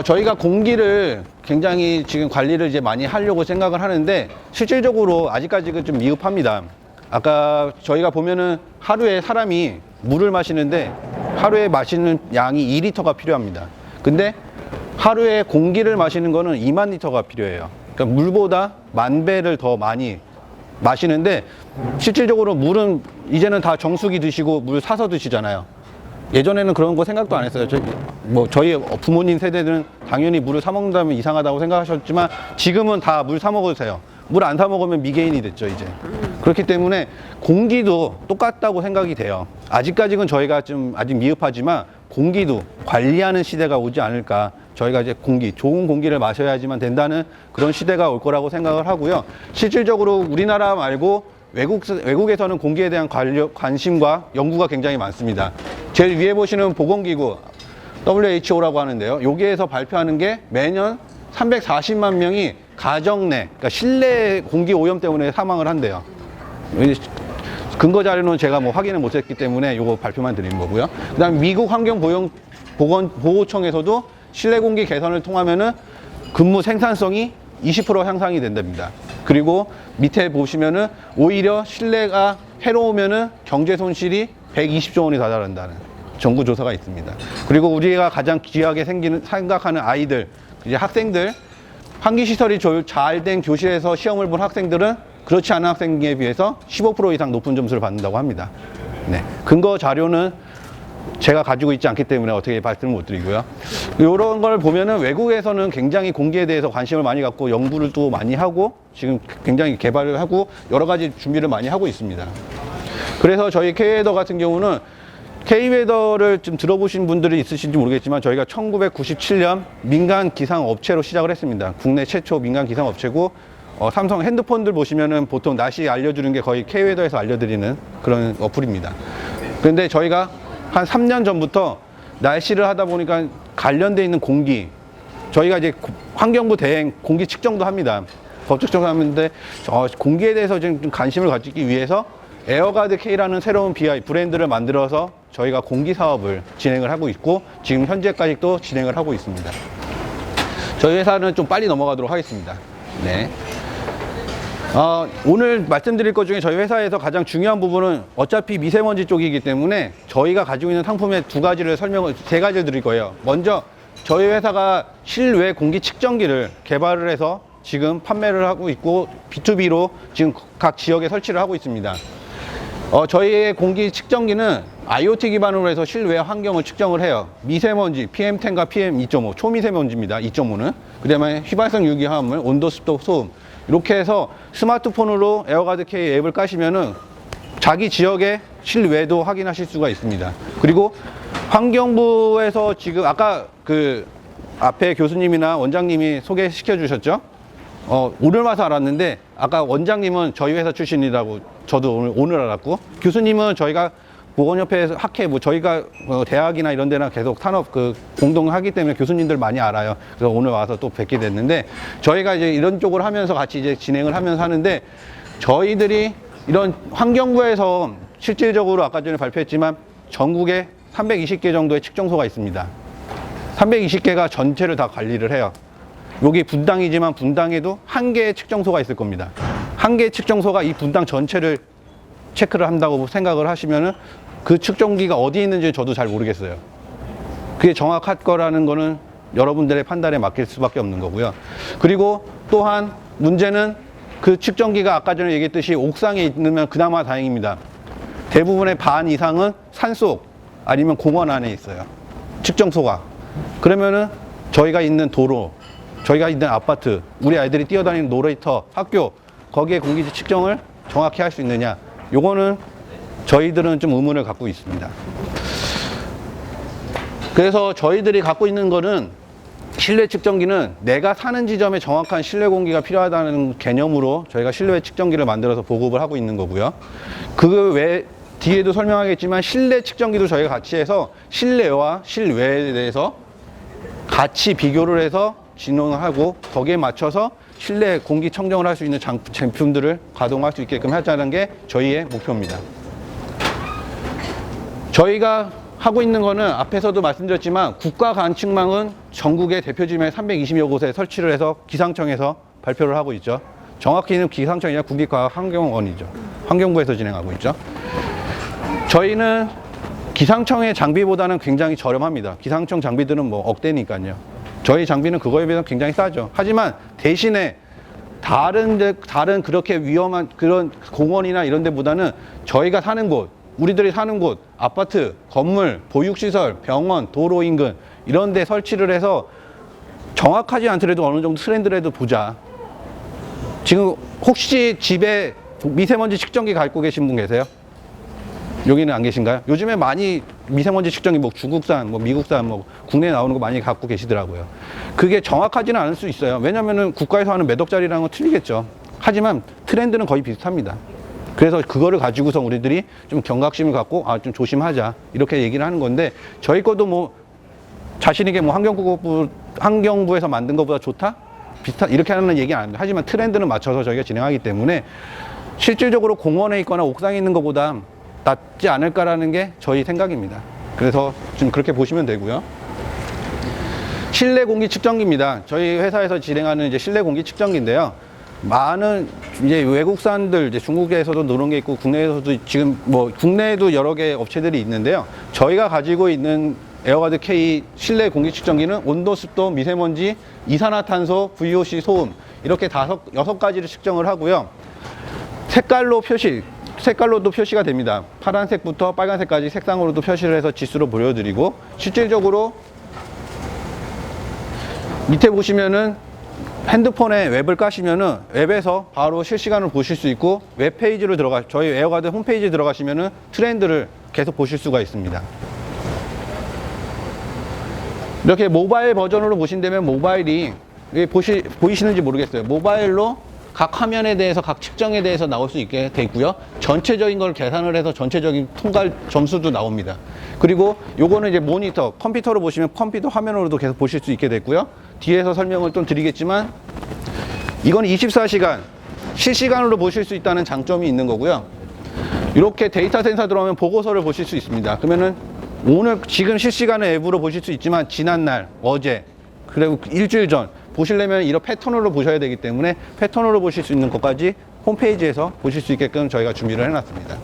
저희가 공기를 굉장히 지금 관리를 이제 많이 하려고 생각을 하는데 실질적으로 아직까지는 좀 미흡합니다. 아까 저희가 보면은 하루에 사람이 물을 마시는데 하루에 마시는 양이 2리터가 필요합니다. 근데 하루에 공기를 마시는 거는 2만 리터가 필요해요. 그러니까 물보다 10,000배를 더 많이 마시는데 실질적으로 물은 이제는 다 정수기 드시고 물 사서 드시잖아요. 예전에는 그런 거 생각도 안 했어요. 저희 부모님 세대들은 당연히 물을 사 먹는다면 이상하다고 생각하셨지만 지금은 다 물 사 먹으세요. 물 안 사 먹으면 미개인이 됐죠, 이제. 그렇기 때문에 공기도 똑같다고 생각이 돼요. 아직까지는 저희가 좀 아직 미흡하지만 공기도 관리하는 시대가 오지 않을까. 저희가 이제 좋은 공기를 마셔야지만 된다는 그런 시대가 올 거라고 생각을 하고요. 실질적으로 우리나라 말고 외국에서는 공기에 대한 관심과 연구가 굉장히 많습니다. 제일 위에 보시는 보건기구 WHO라고 하는데요. 여기에서 발표하는 게 매년 340만 명이 가정 내, 그러니까 실내 공기 오염 때문에 사망을 한대요. 근거 자료는 제가 확인을 못했기 때문에 이거 발표만 드리는 거고요. 그다음 미국 환경보건보호청에서도 실내 공기 개선을 통하면은 근무 생산성이 20% 향상이 된답니다. 그리고 밑에 보시면은 오히려 실내가 해로우면은 경제 손실이 120조 원이 다다른다는 연구 조사가 있습니다. 그리고 우리가 가장 귀하게 생각하는 아이들, 이제 학생들, 환기 시설이 잘 된 교실에서 시험을 본 학생들은 그렇지 않은 학생에 비해서 15% 이상 높은 점수를 받는다고 합니다. 네. 근거 자료는 제가 가지고 있지 않기 때문에 어떻게 말씀을 못 드리고요. 이런 걸 보면은 외국에서는 굉장히 공기에 대해서 관심을 많이 갖고 연구를 또 많이 하고 지금 굉장히 개발을 하고 여러 가지 준비를 많이 하고 있습니다. 그래서 저희 K웨더 같은 경우는 K웨더를 좀 들어보신 분들이 있으신지 모르겠지만 저희가 1997년 민간 기상 업체로 시작을 했습니다. 국내 최초 민간 기상 업체고 삼성 핸드폰들 보시면은 보통 날씨 알려주는 게 거의 K웨더에서 알려드리는 그런 어플입니다. 그런데 저희가 한 3년 전부터 날씨를 하다 보니까 관련돼 있는 공기, 저희가 이제 환경부 대행 공기 측정도 합니다. 법적 측정하는데 공기에 대해서 좀 관심을 가지기 위해서 에어가드 K라는 새로운 BI 브랜드를 만들어서 저희가 공기 사업을 진행을 하고 있고 지금 현재까지 또 진행을 하고 있습니다. 저희 회사는 좀 빨리 넘어가도록 하겠습니다. 네. 오늘 말씀드릴 것 중에 저희 회사에서 가장 중요한 부분은 어차피 미세먼지 쪽이기 때문에 저희가 가지고 있는 상품의 세 가지를 드릴 거예요. 먼저 저희 회사가 실외 공기 측정기를 개발을 해서 지금 판매를 하고 있고 B2B로 지금 각 지역에 설치를 하고 있습니다. 저희의 공기 측정기는 IoT 기반으로 해서 실외 환경을 측정을 해요. 미세먼지, PM10과 PM2.5, 초미세먼지입니다. 2.5는. 그 다음에 휘발성 유기화합물, 온도, 습도, 소음. 이렇게 해서 스마트폰으로 에어가드 K 앱을 까시면은 자기 지역의 실외도 확인하실 수가 있습니다. 그리고 환경부에서 지금 아까 그 앞에 교수님이나 원장님이 소개시켜 주셨죠? 오늘 와서 알았는데 아까 원장님은 저희 회사 출신이라고 저도 오늘 알았고 교수님은 저희가 보건협회에서 학회 저희가 대학이나 이런 데나 계속 산업 공동하기 때문에 교수님들 많이 알아요. 그래서 오늘 와서 또 뵙게 됐는데 저희가 이제 이런 쪽을 하면서 같이 이제 진행을 하면서 하는데 저희들이 이런 환경부에서 실질적으로 아까 전에 발표했지만 전국에 320개 정도의 측정소가 있습니다. 320개가 전체를 다 관리를 해요. 여기 분당이지만 분당에도 한 개의 측정소가 있을 겁니다. 한 개의 측정소가 이 분당 전체를 체크를 한다고 생각을 하시면은 그 측정기가 어디에 있는지 저도 잘 모르겠어요. 그게 정확할 거라는 거는 여러분들의 판단에 맡길 수밖에 없는 거고요. 그리고 또한 문제는 그 측정기가 아까 전에 얘기했듯이 옥상에 있으면 그나마 다행입니다. 대부분의 반 이상은 산속 아니면 공원 안에 있어요. 측정소가. 그러면은 저희가 있는 도로, 저희가 있는 아파트, 우리 아이들이 뛰어다니는 놀이터, 학교, 거기에 공기 측정을 정확히 할 수 있느냐. 요거는 저희들은 좀 의문을 갖고 있습니다. 그래서 저희들이 갖고 있는 거는 실내 측정기는 내가 사는 지점에 정확한 실내 공기가 필요하다는 개념으로 저희가 실내 측정기를 만들어서 보급을 하고 있는 거고요. 그 외 뒤에도 설명하겠지만 실내 측정기도 저희가 같이 해서 실내와 실외에 대해서 같이 비교를 해서 진행을 하고 거기에 맞춰서 실내 공기 청정을 할 수 있는 제품들을 가동할 수 있게끔 하자는 게 저희의 목표입니다. 저희가 하고 있는 거는 앞에서도 말씀드렸지만 국가 관측망은 전국의 대표지명에 320여 곳에 설치를 해서 기상청에서 발표를 하고 있죠. 정확히는 기상청이 아니라 국립과학환경원이죠. 환경부에서 진행하고 있죠. 저희는 기상청의 장비보다는 굉장히 저렴합니다. 기상청 장비들은 뭐 억대니까요. 저희 장비는 그거에 비해서 굉장히 싸죠. 하지만 대신에 다른 그렇게 위험한 그런 공원이나 이런 데보다는 저희가 사는 곳, 우리들이 사는 곳, 아파트, 건물, 보육시설, 병원, 도로 인근 이런 데 설치를 해서 정확하지 않더라도 어느 정도 트렌드라도 보자. 지금 혹시 집에 미세먼지 측정기 갖고 계신 분 계세요? 여기는 안 계신가요? 요즘에 많이 미세먼지 측정기 뭐 중국산, 뭐 미국산, 뭐 국내에 나오는 거 많이 갖고 계시더라고요. 그게 정확하지는 않을 수 있어요. 왜냐면은 국가에서 하는 몇 억짜리랑은 틀리겠죠. 하지만 트렌드는 거의 비슷합니다. 그래서 그거를 가지고서 우리들이 좀 경각심을 갖고 좀 조심하자 이렇게 얘기를 하는 건데 저희 것도 뭐 자신에게 뭐 환경부에서 만든 것보다 좋다? 비슷한 이렇게 하는 얘기는 안 합니다. 하지만 트렌드는 맞춰서 저희가 진행하기 때문에 실질적으로 공원에 있거나 옥상에 있는 것보다 낫지 않을까라는 게 저희 생각입니다. 그래서 좀 그렇게 보시면 되고요. 실내 공기 측정기입니다. 저희 회사에서 진행하는 이제 실내 공기 측정기인데요. 많은 이제 외국산들, 이제 중국에서도 그런 게 있고 국내에서도 지금 뭐 국내에도 여러 개 업체들이 있는데요. 저희가 가지고 있는 에어가드 K 실내 공기 측정기는 온도, 습도, 미세먼지, 이산화탄소, VOC, 소음 이렇게 여섯 가지를 측정을 하고요. 색깔로도 표시가 됩니다. 파란색부터 빨간색까지 색상으로도 표시를 해서 지수로 보여드리고 실질적으로 밑에 보시면은 핸드폰에 웹을 까시면은 웹에서 바로 실시간으로 보실 수 있고 웹페이지로 저희 에어가드 홈페이지에 들어가시면은 트렌드를 계속 보실 수가 있습니다. 이렇게 모바일 버전으로 보신다면 모바일이 보이시는지 모르겠어요. 모바일로 각 화면에 대해서 각 측정에 대해서 나올 수 있게 돼 있고요. 전체적인 걸 계산을 해서 전체적인 통과 점수도 나옵니다. 그리고 요거는 이제 모니터, 컴퓨터로 보시면 컴퓨터 화면으로도 계속 보실 수 있게 됐고요. 뒤에서 설명을 좀 드리겠지만 이건 24시간 실시간으로 보실 수 있다는 장점이 있는 거고요. 이렇게 데이터 센서 들어오면 보고서를 보실 수 있습니다. 그러면은 오늘 지금 실시간의 앱으로 보실 수 있지만 지난날, 어제, 그리고 일주일 전 보시려면 이런 패턴으로 보셔야 되기 때문에 패턴으로 보실 수 있는 것까지 홈페이지에서 보실 수 있게끔 저희가 준비를 해놨습니다.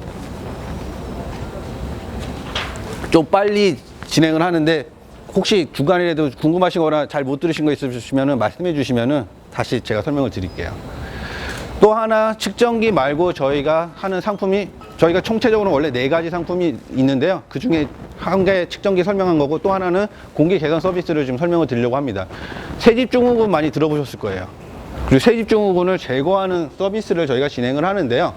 좀 빨리 진행을 하는데 혹시 중간에라도 궁금하시거나 잘 못 들으신 거 있으시면 말씀해 주시면 다시 제가 설명을 드릴게요. 또 하나 측정기 말고 저희가 하는 상품이 저희가 총체적으로 원래 4가지 상품이 있는데요. 그 중에 한 개 측정기 설명한 거고 또 하나는 공기 개선 서비스를 지금 설명을 드리려고 합니다. 세집증후군 많이 들어보셨을 거예요. 그리고 세집증후군을 제거하는 서비스를 저희가 진행을 하는데요.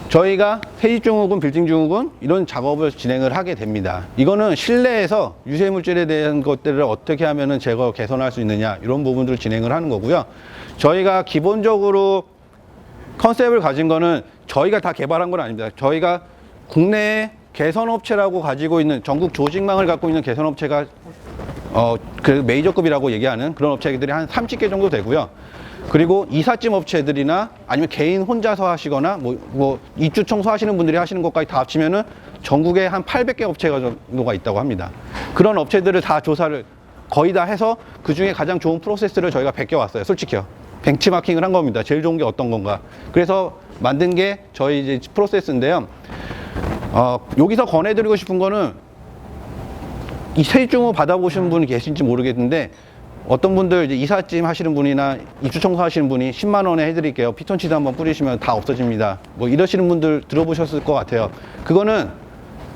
저희가 세집증후군, 빌딩증후군 이런 작업을 진행을 하게 됩니다. 이거는 실내에서 유해물질에 대한 것들을 어떻게 하면 제거, 개선할 수 있느냐 이런 부분들을 진행을 하는 거고요. 저희가 기본적으로 컨셉을 가진 거는 저희가 다 개발한 건 아닙니다. 저희가 국내에 개선업체라고 가지고 있는 전국 조직망을 갖고 있는 개선업체가 그 메이저급이라고 얘기하는 그런 업체들이 한 30개 정도 되고요. 그리고 이삿짐 업체들이나 아니면 개인 혼자서 하시거나 뭐 입주 청소하시는 분들이 하시는 것까지 다 합치면은 전국에 한 800개 업체가 정도가 있다고 합니다. 그런 업체들을 다 조사를 거의 다 해서 그 중에 가장 좋은 프로세스를 저희가 베껴왔어요. 솔직히요. 벤치마킹을 한 겁니다. 제일 좋은 게 어떤 건가. 그래서 만든 게 저희 이제 프로세스인데요. 여기서 권해드리고 싶은 거는 이 세집증후 받아보신 분이 계신지 모르겠는데 어떤 분들 이제 이삿짐 하시는 분이나 입주 청소 하시는 분이 10만 원에 해드릴게요. 피톤치드 한번 뿌리시면 다 없어집니다. 뭐 이러시는 분들 들어보셨을 것 같아요. 그거는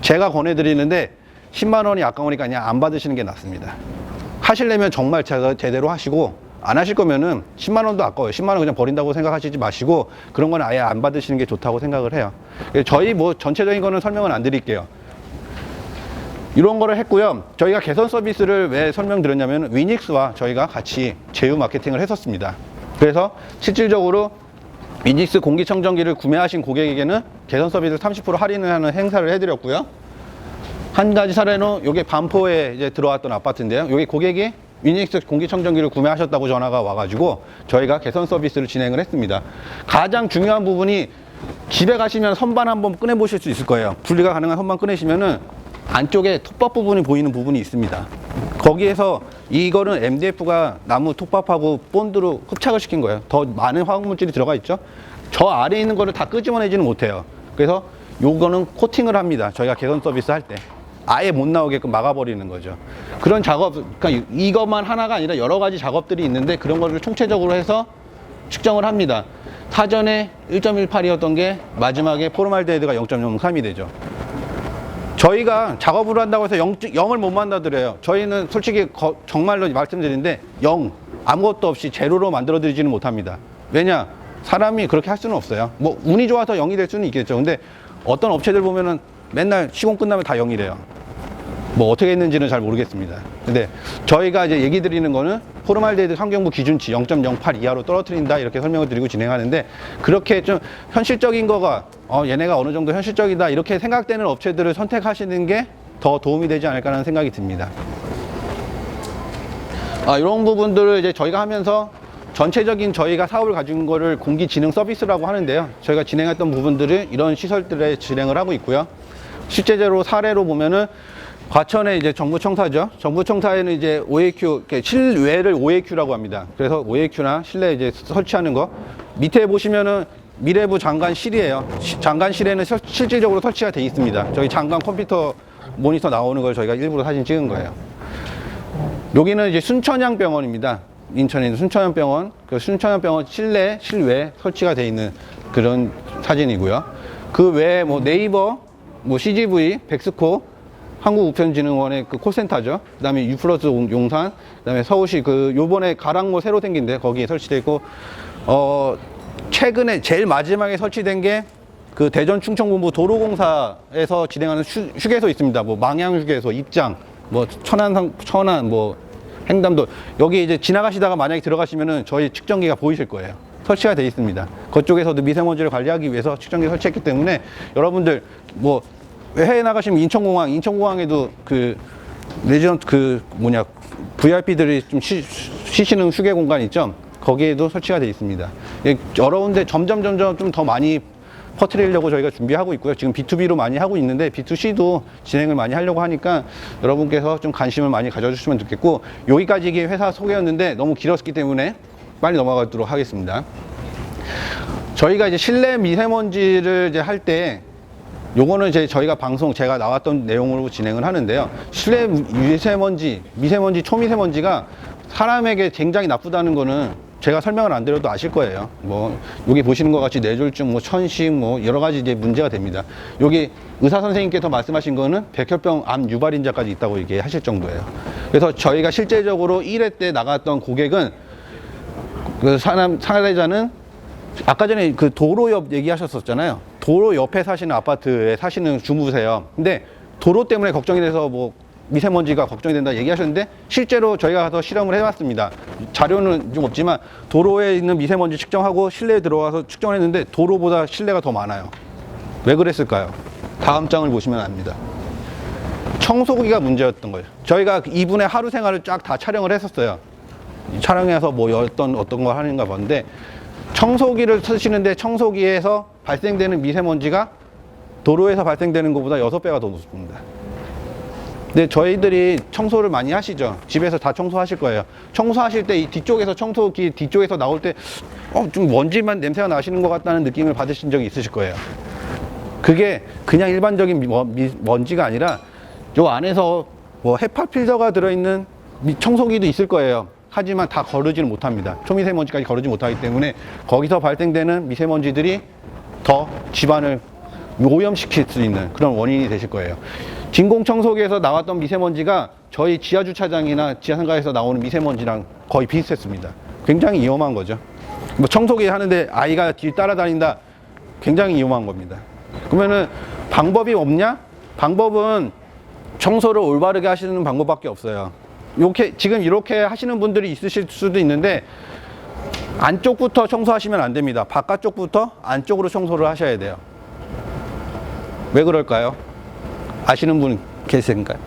제가 권해드리는데 10만 원이 아까우니까 그냥 안 받으시는 게 낫습니다. 하시려면 정말 제대로 하시고 안 하실 거면은 10만 원도 아까워요. 10만 원 그냥 버린다고 생각하시지 마시고 그런 건 아예 안 받으시는 게 좋다고 생각을 해요. 저희 뭐 전체적인 거는 설명은 안 드릴게요. 이런 거를 했고요. 저희가 개선 서비스를 왜 설명드렸냐면 위닉스와 저희가 같이 제휴 마케팅을 했었습니다. 그래서 실질적으로 위닉스 공기청정기를 구매하신 고객에게는 개선 서비스 30% 할인을 하는 행사를 해드렸고요. 한 가지 사례는 이게 반포에 이제 들어왔던 아파트인데요. 여기 고객이 위닉스 공기청정기를 구매하셨다고 전화가 와가지고 저희가 개선 서비스를 진행을 했습니다. 가장 중요한 부분이 집에 가시면 선반 한번 꺼내 보실 수 있을 거예요. 분리가 가능한 선반 꺼내시면은 안쪽에 톱밥 부분이 보이는 부분이 있습니다. 거기에서 이거는 MDF가 나무 톱밥하고 본드로 흡착을 시킨 거예요. 더 많은 화학물질이 들어가 있죠. 저 아래에 있는 거를 다 끄집어내지는 못해요. 그래서 요거는 코팅을 합니다. 저희가 개선 서비스 할 때 아예 못 나오게끔 막아버리는 거죠. 그런 작업, 그러니까 이것만 하나가 아니라 여러 가지 작업들이 있는데 그런 거를 총체적으로 해서 측정을 합니다. 사전에 1.18이었던 게 마지막에 포르말데히드가 0.03이 되죠. 저희가 작업을 한다고 해서 0을 못 만들어드려요. 저희는 솔직히 정말로 말씀드리는데 0, 아무것도 없이 제로로 만들어드리지는 못합니다. 왜냐? 사람이 그렇게 할 수는 없어요. 뭐 운이 좋아서 0이 될 수는 있겠죠. 근데 어떤 업체들 보면은 맨날 시공 끝나면 다 0이래요. 뭐 어떻게 했는지는 잘 모르겠습니다. 근데 저희가 이제 얘기 드리는 거는 포르말데히드 환경부 기준치 0.08 이하로 떨어뜨린다 이렇게 설명을 드리고 진행하는데, 그렇게 좀 현실적인 거가 얘네가 어느 정도 현실적이다 이렇게 생각되는 업체들을 선택하시는 게 더 도움이 되지 않을까라는 생각이 듭니다. 이런 부분들을 이제 저희가 하면서 전체적인 저희가 사업을 가진 거를 공기진흥 서비스라고 하는데요. 저희가 진행했던 부분들을 이런 시설들에 진행을 하고 있고요. 실제적으로 사례로 보면은 과천에 이제 정부청사죠. 정부청사에는 이제 OAQ, 실외를 OAQ라고 합니다. 그래서 OAQ나 실내 이제 설치하는 거. 밑에 보시면은 미래부 장관실이에요. 장관실에는 실질적으로 설치가 돼 있습니다. 저희 장관 컴퓨터 모니터 나오는 걸 저희가 일부러 사진 찍은 거예요. 여기는 이제 순천향병원입니다. 인천에 있는 순천향병원. 그 순천향병원 실내, 실외 설치가 돼 있는 그런 사진이고요. 그 외에 뭐 네이버, 뭐 CGV, 백스코, 한국우편진흥원의 그 콜센터죠. 그 다음에 유플러스 용산, 그 다음에 서울시 요번에 가락몰 새로 생긴데 거기에 설치되어 있고, 최근에 제일 마지막에 설치된 게 그 대전 충청본부 도로공사에서 진행하는 휴게소 있습니다. 뭐 망향휴게소, 입장, 뭐 천안, 뭐 횡담도. 여기 이제 지나가시다가 만약에 들어가시면은 저희 측정기가 보이실 거예요. 설치가 되어 있습니다. 그쪽에서도 미세먼지를 관리하기 위해서 측정기 설치했기 때문에 여러분들 뭐 해외 나가시면 인천공항에도 VIP들이 좀 쉬시는 휴게 공간 있죠? 거기에도 설치가 되어 있습니다. 여러 군데 점점 좀 더 많이 퍼뜨리려고 저희가 준비하고 있고요. 지금 B2B로 많이 하고 있는데 B2C도 진행을 많이 하려고 하니까 여러분께서 좀 관심을 많이 가져주시면 좋겠고, 여기까지 이게 회사 소개였는데 너무 길었기 때문에 빨리 넘어가도록 하겠습니다. 저희가 이제 실내 미세먼지를 이제 할 때 요거는 이제 저희가 제가 나왔던 내용으로 진행을 하는데요. 실내 미세먼지, 초미세먼지가 사람에게 굉장히 나쁘다는 거는 제가 설명을 안 드려도 아실 거예요. 뭐 여기 보시는 것 같이 뇌졸중, 뭐 천식, 뭐 여러 가지 이제 문제가 됩니다. 여기 의사 선생님께서 말씀하신 거는 백혈병 암 유발인자까지 있다고 얘기하실 정도예요. 그래서 저희가 실제적으로 1회 때 나갔던 고객은 그 사례자는 아까 전에 그 도로 옆 얘기하셨었잖아요. 도로 옆에 사시는 아파트에 사시는 주부세요. 근데 도로 때문에 걱정이 돼서 뭐 미세먼지가 걱정이 된다 얘기하셨는데, 실제로 저희가 가서 실험을 해봤습니다. 자료는 좀 없지만 도로에 있는 미세먼지 측정하고 실내에 들어와서 측정을 했는데 도로보다 실내가 더 많아요. 왜 그랬을까요? 다음 장을 보시면 압니다. 청소기가 문제였던 거예요. 저희가 이분의 하루 생활을 쫙 다 촬영을 했었어요. 촬영해서 뭐 어떤 걸 하는가 봤는데, 청소기를 쓰시는데 청소기에서 발생되는 미세먼지가 도로에서 발생되는 것보다 6배가 더 높습니다. 근데 저희들이 청소를 많이 하시죠. 집에서 다 청소하실 거예요. 청소하실 때 이 뒤쪽에서 청소기 뒤쪽에서 나올 때 좀 먼지만 냄새가 나시는 것 같다는 느낌을 받으신 적이 있으실 거예요. 그게 그냥 일반적인 먼지가 아니라 요 안에서 뭐 헤파 필터가 들어있는 청소기도 있을 거예요. 하지만 다 거르지는 못합니다. 초미세먼지까지 거르지 못하기 때문에 거기서 발생되는 미세먼지들이 더 집안을 오염시킬 수 있는 그런 원인이 되실 거예요. 진공청소기에서 나왔던 미세먼지가 저희 지하주차장이나 지하상가에서 나오는 미세먼지랑 거의 비슷했습니다. 굉장히 위험한 거죠. 뭐 청소기 하는데 아이가 뒤 따라다닌다, 굉장히 위험한 겁니다. 그러면은 방법이 없냐? 방법은 청소를 올바르게 하시는 방법밖에 없어요. 지금 이렇게 하시는 분들이 있으실 수도 있는데, 안쪽부터 청소하시면 안 됩니다. 바깥쪽부터 안쪽으로 청소를 하셔야 돼요. 왜 그럴까요? 아시는 분 계신가요?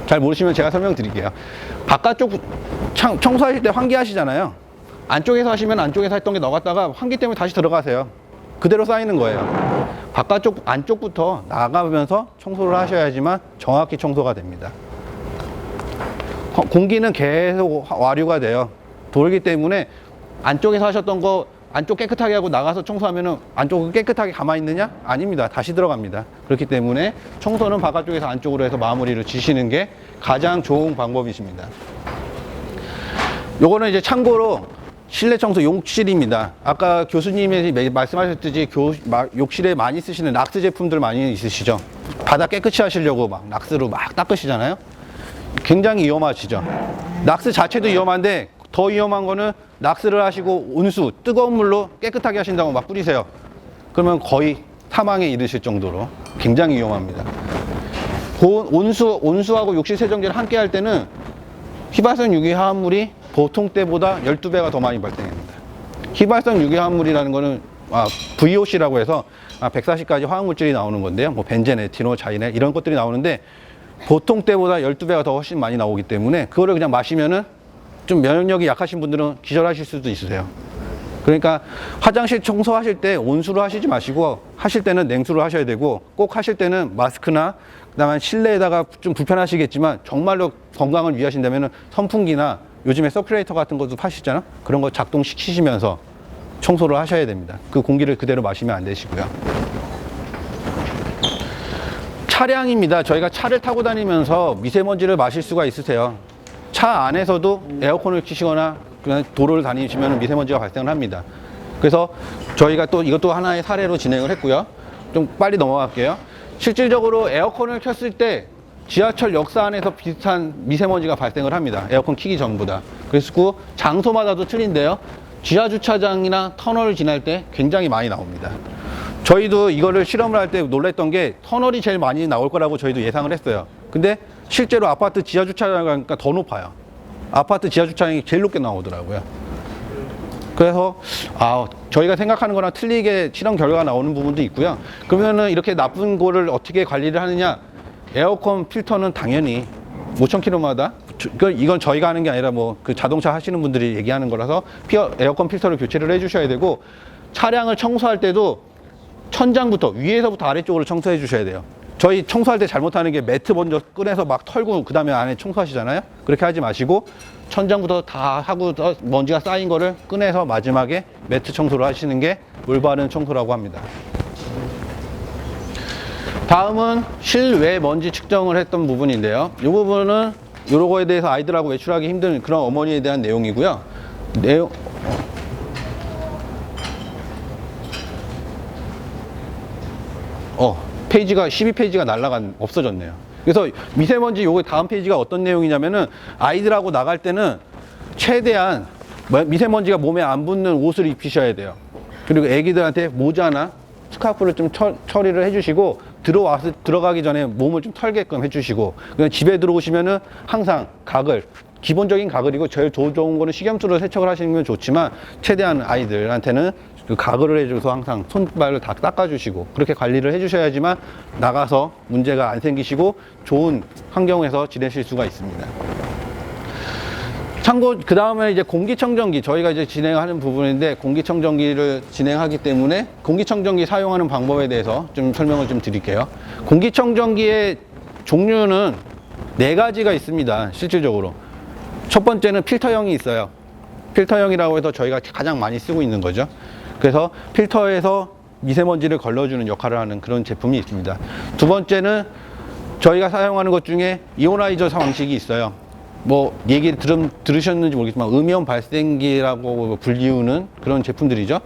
잘 모르시면 제가 설명드릴게요. 바깥쪽 청소하실 때 환기하시잖아요. 안쪽에서 하시면 안쪽에서 했던 게 나갔다가 환기 때문에 다시 들어가세요. 그대로 쌓이는 거예요. 바깥쪽, 안쪽부터 나가면서 청소를 하셔야지만 정확히 청소가 됩니다. 공기는 계속 와류가 돼요. 돌기 때문에 안쪽에서 하셨던 거 안쪽 깨끗하게 하고 나가서 청소하면은 안쪽은 깨끗하게 가만히 있느냐? 아닙니다. 다시 들어갑니다. 그렇기 때문에 청소는 바깥쪽에서 안쪽으로 해서 마무리를 지시는 게 가장 좋은 방법이십니다. 요거는 이제 참고로 실내 청소 욕실입니다. 아까 교수님이 말씀하셨듯이 욕실에 많이 쓰시는 락스 제품들 많이 있으시죠? 바닥 깨끗이 하시려고 막 락스로 막 닦으시잖아요? 굉장히 위험하시죠? 락스 자체도 위험한데 더 위험한 거는 락스를 하시고 온수, 뜨거운 물로 깨끗하게 하신다고 막 뿌리세요. 그러면 거의 사망에 이르실 정도로 굉장히 위험합니다. 온수하고 욕실 세정제를 함께 할 때는 휘발성 유기화합물이 보통 때보다 12배가 더 많이 발생합니다. 휘발성 유기화합물이라는 거는 VOC라고 해서 140가지 화학물질이 나오는 건데요. 뭐 벤젠, 에티노, 자이네 이런 것들이 나오는데 보통 때보다 12배가 더 훨씬 많이 나오기 때문에 그거를 그냥 마시면은 좀 면역력이 약하신 분들은 기절하실 수도 있으세요. 그러니까 화장실 청소하실 때 온수로 하시지 마시고 하실 때는 냉수로 하셔야 되고 꼭 하실 때는 마스크나 그다음에 실내에다가 좀 불편하시겠지만 정말로 건강을 위하신다면 선풍기나 요즘에 서큘레이터 같은 것도 파시잖아. 그런 거 작동시키시면서 청소를 하셔야 됩니다. 그 공기를 그대로 마시면 안 되시고요. 차량입니다. 저희가 차를 타고 다니면서 미세먼지를 마실 수가 있으세요. 차 안에서도 에어컨을 켜시거나 그냥 도로를 다니시면 미세먼지가 발생을 합니다. 그래서 저희가 또 이것도 하나의 사례로 진행을 했고요. 좀 빨리 넘어갈게요. 실질적으로 에어컨을 켰을 때 지하철 역사 안에서 비슷한 미세먼지가 발생을 합니다. 에어컨 켜기 전보다. 그래서 장소마다도 틀린데요. 지하주차장이나 터널을 지날 때 굉장히 많이 나옵니다. 저희도 이거를 실험을 할 때 놀랬던 게 터널이 제일 많이 나올 거라고 저희도 예상을 했어요. 근데 실제로 아파트 지하주차장 가니까 더 높아요. 아파트 지하주차장이 제일 높게 나오더라고요. 그래서 저희가 생각하는 거랑 틀리게 실험 결과가 나오는 부분도 있고요. 그러면은 이렇게 나쁜 거를 어떻게 관리를 하느냐? 에어컨 필터는 당연히 5,000km마다 이건 저희가 하는 게 아니라 뭐 그 자동차 하시는 분들이 얘기하는 거라서 에어컨 필터를 교체를 해주셔야 되고 차량을 청소할 때도 천장부터 위에서부터 아래쪽으로 청소해 주셔야 돼요. 저희 청소할 때 잘못하는 게 매트 먼저 꺼내서 막 털고 그 다음에 안에 청소하시잖아요. 그렇게 하지 마시고 천장부터 다 하고 먼지가 쌓인 거를 꺼내서 마지막에 매트 청소를 하시는 게 올바른 청소라고 합니다. 다음은 실외 먼지 측정을 했던 부분인데요. 이 부분은 이런 거에 대해서 아이들하고 외출하기 힘든 그런 어머니에 대한 내용이고요. 페이지가 12페이지가 없어졌네요. 그래서 미세먼지 요거 다음 페이지가 어떤 내용이냐면은 아이들하고 나갈 때는 최대한 미세먼지가 몸에 안 붙는 옷을 입히셔야 돼요. 그리고 애기들한테 모자나 스카프를 좀 처리를 해주시고 들어가기 전에 몸을 좀 털게끔 해주시고 그냥 집에 들어오시면은 항상 가글 기본적인 가글이고 제일 좋은 거는 식염수로 세척을 하시는 건 좋지만 최대한 아이들한테는 그 가글을 해줘서 항상 손발을 다 닦아주시고 그렇게 관리를 해주셔야지만 나가서 문제가 안 생기시고 좋은 환경에서 지내실 수가 있습니다. 참고 그 다음에 이제 공기청정기 저희가 이제 진행하는 부분인데 공기청정기를 진행하기 때문에 공기청정기 사용하는 방법에 대해서 좀 설명을 좀 드릴게요. 공기청정기의 종류는 4가지가 있습니다. 실질적으로 첫 번째는 필터형이 있어요. 필터형이라고 해서 저희가 가장 많이 쓰고 있는 거죠. 그래서 필터에서 미세먼지를 걸러주는 역할을 하는 그런 제품이 있습니다. 두 번째는 저희가 사용하는 것 중에 이오나이저 방식이 있어요. 뭐 얘기 들으셨는지 모르겠지만 음이온 발생기라고 불리우는 그런 제품들이죠.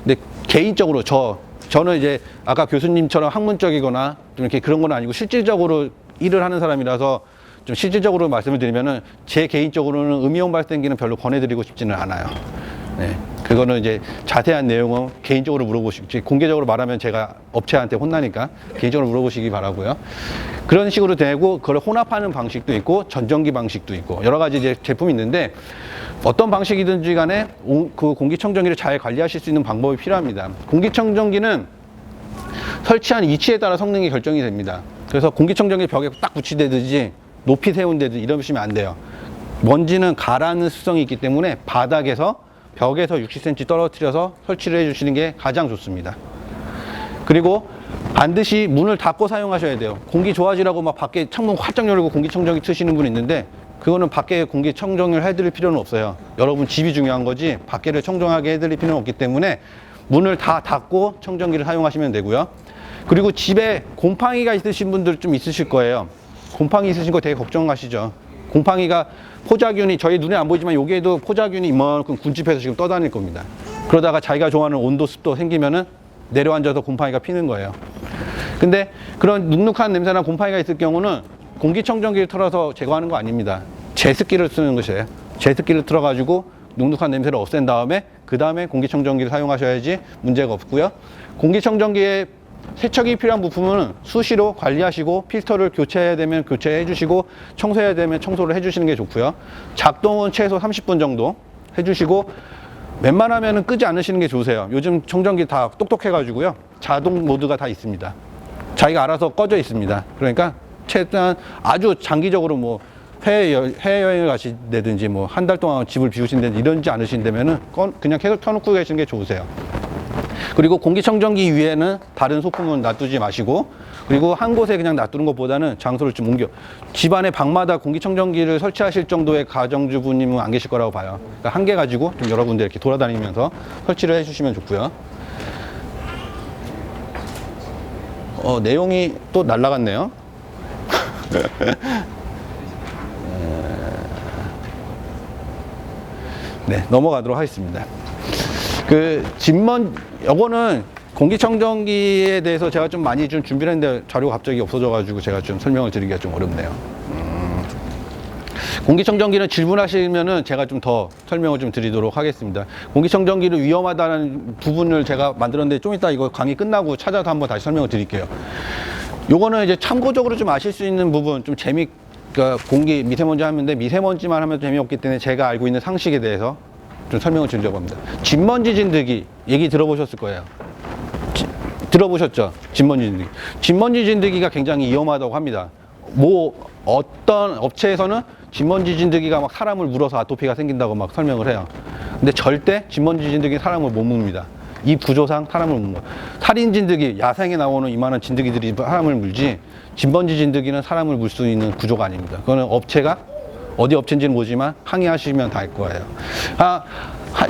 근데 개인적으로 저는 이제 아까 교수님처럼 학문적이거나 좀 이렇게 그런 건 아니고 실질적으로 일을 하는 사람이라서 좀 실질적으로 말씀을 드리면은 제 개인적으로는 음이온 발생기는 별로 권해드리고 싶지는 않아요. 네. 그거는 이제 자세한 내용은 개인적으로 물어보시고 공개적으로 말하면 제가 업체한테 혼나니까 개인적으로 물어보시기 바라고요. 그런 식으로 되고 그걸 혼합하는 방식도 있고 전전기 방식도 있고 여러 가지 이제 제품이 있는데 어떤 방식이든지 간에 그 공기청정기를 잘 관리하실 수 있는 방법이 필요합니다. 공기청정기는 설치한 위치에 따라 성능이 결정이 됩니다. 그래서 공기청정기 벽에 딱 붙이듯이 높이 세운다든지 이러시면 안 돼요. 먼지는 가라앉는 습성이 있기 때문에 바닥에서 벽에서 60cm 떨어뜨려서 설치를 해주시는 게 가장 좋습니다. 그리고 반드시 문을 닫고 사용하셔야 돼요. 공기 좋아지라고 막 밖에 창문 활짝 열고 공기청정기 트시는 분 있는데 그거는 밖에 공기청정을 해드릴 필요는 없어요. 여러분 집이 중요한 거지 밖에를 청정하게 해드릴 필요는 없기 때문에 문을 다 닫고 청정기를 사용하시면 되고요. 그리고 집에 곰팡이가 있으신 분들 좀 있으실 거예요. 곰팡이 있으신 거 되게 걱정하시죠. 곰팡이가 포자균이 저희 눈에 안 보이지만 여기에도 포자균이 이만큼 군집해서 지금 떠다닐 겁니다. 그러다가 자기가 좋아하는 온도 습도 생기면은 내려앉아서 곰팡이가 피는 거예요. 근데 그런 눅눅한 냄새나 곰팡이가 있을 경우는 공기청정기를 틀어서 제거하는 거 아닙니다. 제습기를 쓰는 것이에요. 제습기를 틀어가지고 눅눅한 냄새를 없앤 다음에 그 다음에 공기청정기를 사용하셔야지 문제가 없고요. 공기청정기에 세척이 필요한 부품은 수시로 관리하시고 필터를 교체해야 되면 교체해 주시고 청소해야 되면 청소를 해 주시는 게 좋고요. 작동은 최소 30분 정도 해 주시고 웬만하면 끄지 않으시는 게 좋으세요. 요즘 청정기 다 똑똑해 가지고요. 자동 모드가 다 있습니다. 자기가 알아서 꺼져 있습니다. 그러니까 최대한 아주 장기적으로 뭐 해외여행을 가신다든지 뭐 한 달 동안 집을 비우신다든지 이런지 않으신다면은 그냥 계속 켜놓고 계시는 게 좋으세요. 그리고 공기청정기 위에는 다른 소품은 놔두지 마시고 그리고 한 곳에 그냥 놔두는 것보다는 장소를 좀 옮겨 집안의 방마다 공기청정기를 설치하실 정도의 가정주부님은 안 계실 거라고 봐요. 그러니까 한 개 가지고 좀 여러 군데 이렇게 돌아다니면서 설치를 해주시면 좋고요. 내용이 또 날라갔네요. 네, 넘어가도록 하겠습니다. 요거는 공기청정기에 대해서 제가 좀 많이 좀 준비를 했는데 자료가 갑자기 없어져가지고 제가 좀 설명을 드리기가 좀 어렵네요. 공기청정기는 질문하시면은 제가 좀 더 설명을 좀 드리도록 하겠습니다. 공기청정기를 위험하다는 부분을 제가 만들었는데 좀 이따 이거 강의 끝나고 찾아서 한번 다시 설명을 드릴게요. 요거는 이제 참고적으로 좀 아실 수 있는 부분, 좀 그러니까 공기 미세먼지 하는데 미세먼지만 하면 재미없기 때문에 제가 알고 있는 상식에 대해서 좀 설명을 드리려고 합니다. 진먼지 진드기 얘기 들어보셨을 거예요. 들어보셨죠? 진먼지 진드기. 진먼지 진드기가 굉장히 위험하다고 합니다. 어떤 업체에서는 진먼지 진드기가 막 사람을 물어서 아토피가 생긴다고 막 설명을 해요. 근데 절대 진먼지 진드기는 사람을 못 뭅니다. 이 구조상 사람을 못 물어요. 살인 진드기, 야생에 나오는 이만한 진드기들이 사람을 물지 진먼지 진드기는 사람을 물 수 있는 구조가 아닙니다. 그거는 업체가 어디 업체인지는 모르지만 항의하시면 다 알 거예요.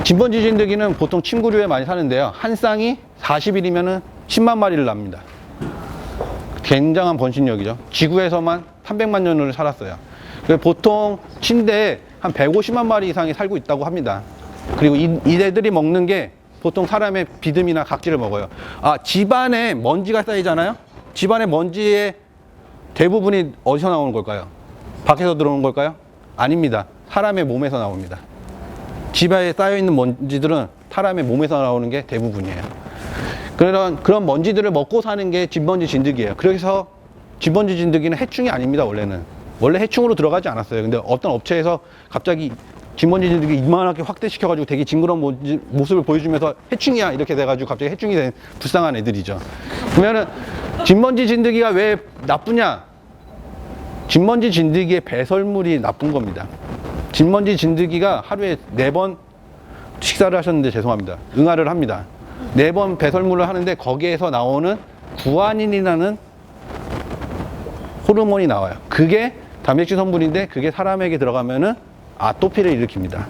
진먼지 진드기는 보통 침구류에 많이 사는데요. 한 쌍이 40일이면은 10만 마리를 납니다. 굉장한 번식력이죠. 지구에서만 300만 년을 살았어요. 보통 침대에 한 150만 마리 이상이 살고 있다고 합니다. 그리고 이들이 먹는 게 보통 사람의 비듬이나 각질을 먹어요. 집안에 먼지가 쌓이잖아요. 집안의 먼지의 대부분이 어디서 나오는 걸까요? 밖에서 들어오는 걸까요? 아닙니다. 사람의 몸에서 나옵니다. 집에 쌓여있는 먼지들은 사람의 몸에서 나오는 게 대부분이에요. 그런 먼지들을 먹고 사는 게 진먼지 진드기예요. 그래서 진먼지 진드기는 해충이 아닙니다. 원래 해충으로 들어가지 않았어요. 근데 어떤 업체에서 갑자기 진먼지 진드기 이만하게 확대시켜가지고 되게 징그러운 모습을 보여주면서 해충이야 이렇게 돼가지고 갑자기 해충이 된 불쌍한 애들이죠. 그러면은 진먼지 진드기가 왜 나쁘냐? 진먼지 진드기의 배설물이 나쁜 겁니다. 진먼지 진드기가 하루에 4번 식사를 하셨는데 죄송합니다. 응아를 합니다. 4번 배설물을 하는데 거기에서 나오는 구아닌이라는 호르몬이 나와요. 그게 단백질 성분인데 그게 사람에게 들어가면은 아토피를 일으킵니다.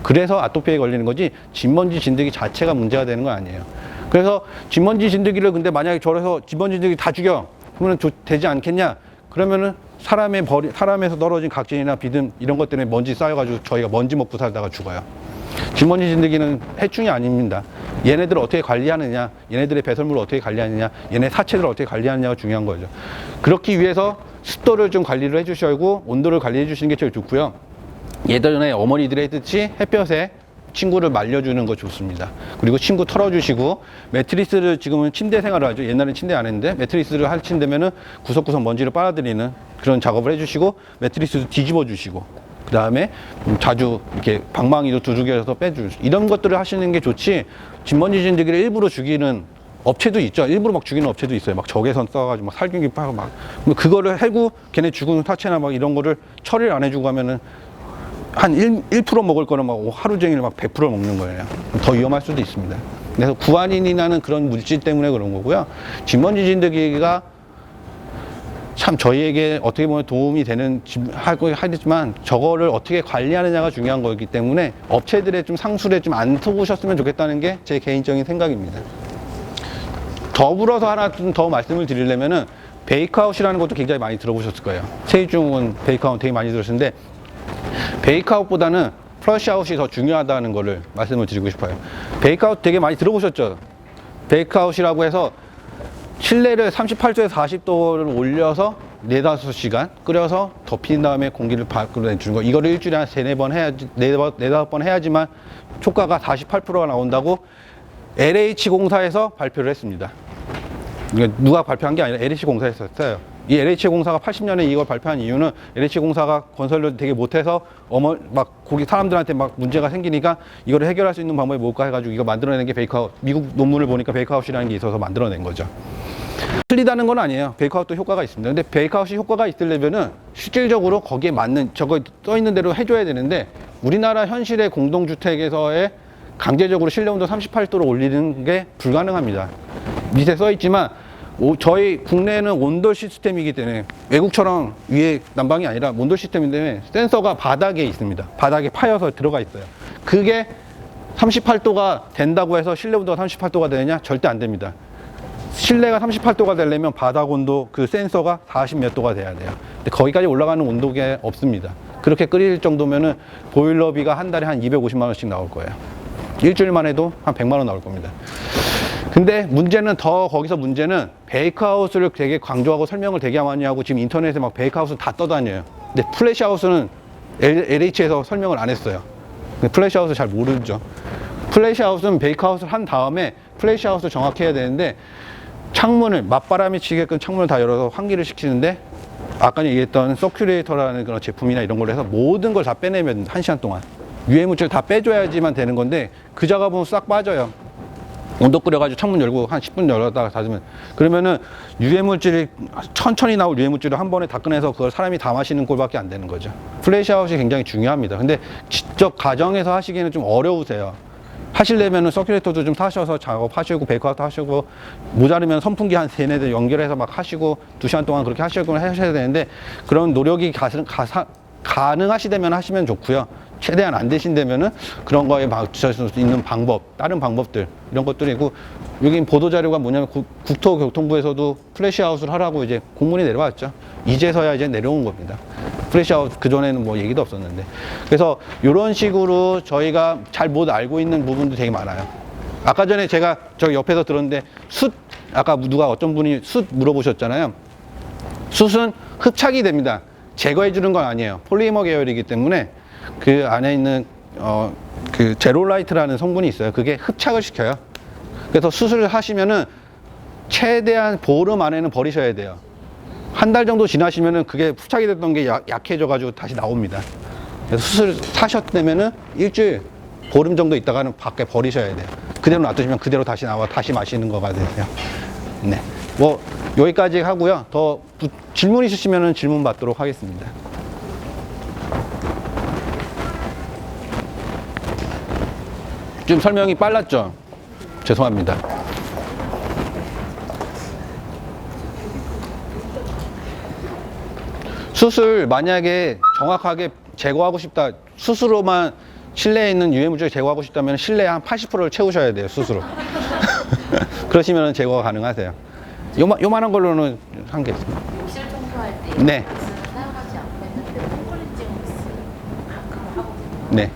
그래서 아토피에 걸리는 거지 진먼지 진드기 자체가 문제가 되는 건 아니에요. 그래서 진먼지 진드기를 근데 만약에 저래서 진먼지 진드기 다 죽여 그러면 되지 않겠냐? 그러면은 사람에서 떨어진 각질이나 비듬 이런 것 때문에 먼지 쌓여가지고 저희가 먼지 먹고 살다가 죽어요. 진먼지 진드기는 해충이 아닙니다. 얘네들을 어떻게 관리하느냐, 얘네들의 배설물을 어떻게 관리하느냐, 얘네 사체들을 어떻게 관리하느냐가 중요한 거죠. 그렇기 위해서 습도를 좀 관리를 해주셔야고 온도를 관리해 주시는 게 제일 좋고요. 예전에 어머니들이 했듯이 햇볕에 침구를 말려주는 거 좋습니다. 그리고 침구 털어주시고 매트리스를 지금은 침대 생활을 하죠. 옛날엔 침대 안 했는데 매트리스를 할친다면은 구석구석 먼지를 빨아들이는 그런 작업을 해주시고 매트리스도 뒤집어 주시고 그 다음에 자주 이렇게 방망이도 두들겨서 빼주시고 이런 것들을 하시는 게 좋지 진먼지 진드기를 일부러 죽이는 업체도 있죠. 일부러 막 죽이는 업체도 있어요. 막 적외선 써가지고 막 살균기 파고 막 그거를 해고 걔네 죽은 사체나 막 이런 거를 처리를 안 해주고 하면은 한 1% 먹을 거는 막 하루 종일 막 100% 먹는 거예요. 더 위험할 수도 있습니다. 그래서 구안인이 나는 그런 물질 때문에 그런 거고요. 진먼지 진드기가 참 저희에게 어떻게 보면 도움이 되는 하지만 저거를 어떻게 관리하느냐가 중요한 거기 때문에 업체들의 좀 상술에 좀 안 속으셨으면 좋겠다는 게 제 개인적인 생각입니다. 더불어서 하나 좀 더 말씀을 드리려면은 베이크아웃이라는 것도 굉장히 많이 들어보셨을 거예요. 세이중은 베이크아웃 되게 많이 들으셨는데 베이크아웃보다는 플러시아웃이 더 중요하다는 거를 말씀을 드리고 싶어요. 베이크아웃 되게 많이 들어보셨죠? 베이크아웃이라고 해서 실내를 38도에서 40도를 올려서 4, 5시간 끓여서 덮인 다음에 공기를 밖으로 내주는 거. 이거를 일주일에 한 3, 4번 해야지, 4, 5번 해야지만 효과가 48%가 나온다고 LH공사에서 발표를 했습니다. 누가 발표한 게 아니라 LH공사에서 했어요. 이 LH공사가 80년에 이걸 발표한 이유는 LH공사가 건설을 되게 못해서 거기 사람들한테 막 문제가 생기니까 이거를 해결할 수 있는 방법이 뭘까 해가지고 이거 만들어내는 게 베이크아웃. 미국 논문을 보니까 베이크아웃이라는 게 있어서 만들어낸 거죠. 틀리다는 건 아니에요. 베이크아웃도 효과가 있습니다. 근데 베이크아웃이 효과가 있으려면은 실질적으로 거기에 맞는 저거 써 있는 대로 해줘야 되는데 우리나라 현실의 공동주택에서의 강제적으로 실내 온도 38도로 올리는 게 불가능합니다. 밑에 써 있지만 저희 국내는 온돌 시스템이기 때문에 외국처럼 위에 난방이 아니라 온돌 시스템인데 센서가 바닥에 있습니다. 바닥에 파여서 들어가 있어요. 그게 38도가 된다고 해서 실내 온도가 38도가 되느냐? 절대 안 됩니다. 실내가 38도가 되려면 바닥 온도 그 센서가 40 몇 도가 돼야 돼요. 근데 거기까지 올라가는 온도가 없습니다. 그렇게 끓일 정도면은 보일러비가 한 달에 한 250만 원씩 나올 거예요. 일주일만 해도 한 100만 원 나올 겁니다. 근데 문제는 거기서 문제는 베이크아웃을 되게 강조하고 설명을 되게 많이 하고 지금 인터넷에 막 베이크아웃을 다 떠다녀요. 근데 플래시아웃은 LH에서 설명을 안 했어요. 플래시아웃을 잘 모르죠. 플래시아웃은 베이크아웃을 한 다음에 플래시아웃을 정확히 해야 되는데 창문을 맞바람이 치게끔 창문을 다 열어서 환기를 시키는데 아까 얘기했던 서큘레이터라는 그런 제품이나 이런 걸로 해서 모든 걸 다 빼내면 1시간 동안 유해물질 다 빼줘야지만 되는 건데 그 작업은 싹 빠져요. 온도 끓여가지고 창문 열고 한 10분 열었다가 닫으면 그러면은 유해물질이 천천히 나올 유해물질을 한 번에 다 꺼내서 그걸 사람이 다 마시는 꼴밖에 안 되는 거죠. 플래시아웃이 굉장히 중요합니다. 근데 직접 가정에서 하시기에는 좀 어려우세요. 하시려면은 서큘레이터도 좀 사셔서 작업하시고 베이크아웃 하시고 모자르면 선풍기 한 3, 4대 연결해서 막 하시고 2시간 동안 그렇게 하셔야 되는데 그런 노력이 가능하시다면 하시면 좋고요. 최대한 안 되신다면은 그런 거에 맞출 수 있는 방법, 다른 방법들 이런 것들이고 여기 보도자료가 뭐냐면 국토교통부에서도 플래시아웃을 하라고 이제 공문이 내려왔죠. 이제서야 이제 내려온 겁니다. 플래시아웃 그전에는 뭐 얘기도 없었는데 그래서 이런 식으로 저희가 잘 못 알고 있는 부분도 되게 많아요. 아까 전에 제가 저 옆에서 들었는데 숯 아까 누가 어떤 분이 숯 물어보셨잖아요. 숯은 흡착이 됩니다. 제거해 주는 건 아니에요. 폴리머 계열이기 때문에 그 안에 있는 그 제롤라이트라는 성분이 있어요. 그게 흡착을 시켜요. 그래서 수술을 하시면은 최대한 보름 안에는 버리셔야 돼요. 한 달 정도 지나시면은 그게 흡착이 됐던 게 약해져 가지고 다시 나옵니다. 그래서 수술 하셨다면은 일주일 보름 정도 있다가는 밖에 버리셔야 돼요. 그대로 놔두시면 그대로 다시 나와 다시 마시는 거가 되세요. 네. 뭐 여기까지 하고요. 더 질문 있으시면은 질문 받도록 하겠습니다. 좀 설명이 빨랐죠? 죄송합니다. 수술 만약에 정확하게 제거하고 싶다, 수스로만 실내에 있는 유해물질 제거하고 싶다면 실내에 한 80%를 채우셔야 돼요, 수스로. 그러시면 제거가 가능하세요. 요만한 걸로는 한 개 있습니다. 욕실 청소할 때 네. 사용하지 않고 했는데 폼클렌징 가끔 하거든요. 네.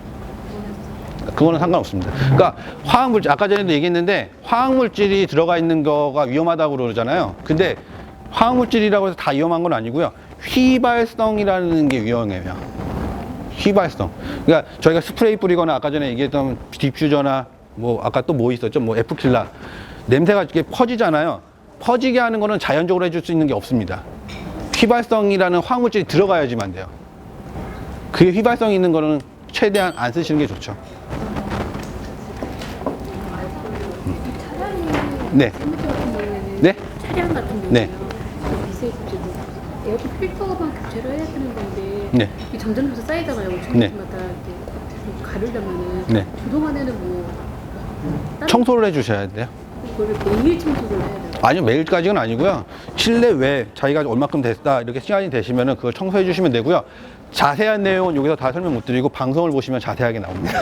그거는 상관없습니다. 그러니까 화학물질, 아까 전에도 얘기했는데 화학물질이 들어가 있는 거가 위험하다고 그러잖아요. 근데 화학물질이라고 해서 다 위험한 건 아니고요. 휘발성이라는 게 위험해요. 휘발성. 그러니까 저희가 스프레이 뿌리거나 아까 전에 얘기했던 디퓨저나 뭐 아까 또 뭐 있었죠? 뭐 에프킬라. 냄새가 이렇게 퍼지잖아요. 퍼지게 하는 거는 자연적으로 해줄 수 있는 게 없습니다. 휘발성이라는 화학물질이 들어가야지만 돼요. 그 휘발성 있는 거는 최대한 안 쓰시는 게 좋죠. 네. 네? 차량 같은 경우는 네. 미세먼지도 에어컨 필터만 교체를 해야 되는 건데 네. 이게 점점 쌓이잖아요. 네. 주마다 이렇게 가르려면은 네. 그동안에는 뭐 청소를 해주셔야 돼요. 그거를 매일 청소를 해야 돼요. 아니요, 매일까지는 아니고요. 실내외 자기가 얼마큼 됐다 이렇게 시간이 되시면은 그걸 청소해 주시면 되고요. 자세한 내용은 여기서 다 설명 못 드리고 방송을 보시면 자세하게 나옵니다.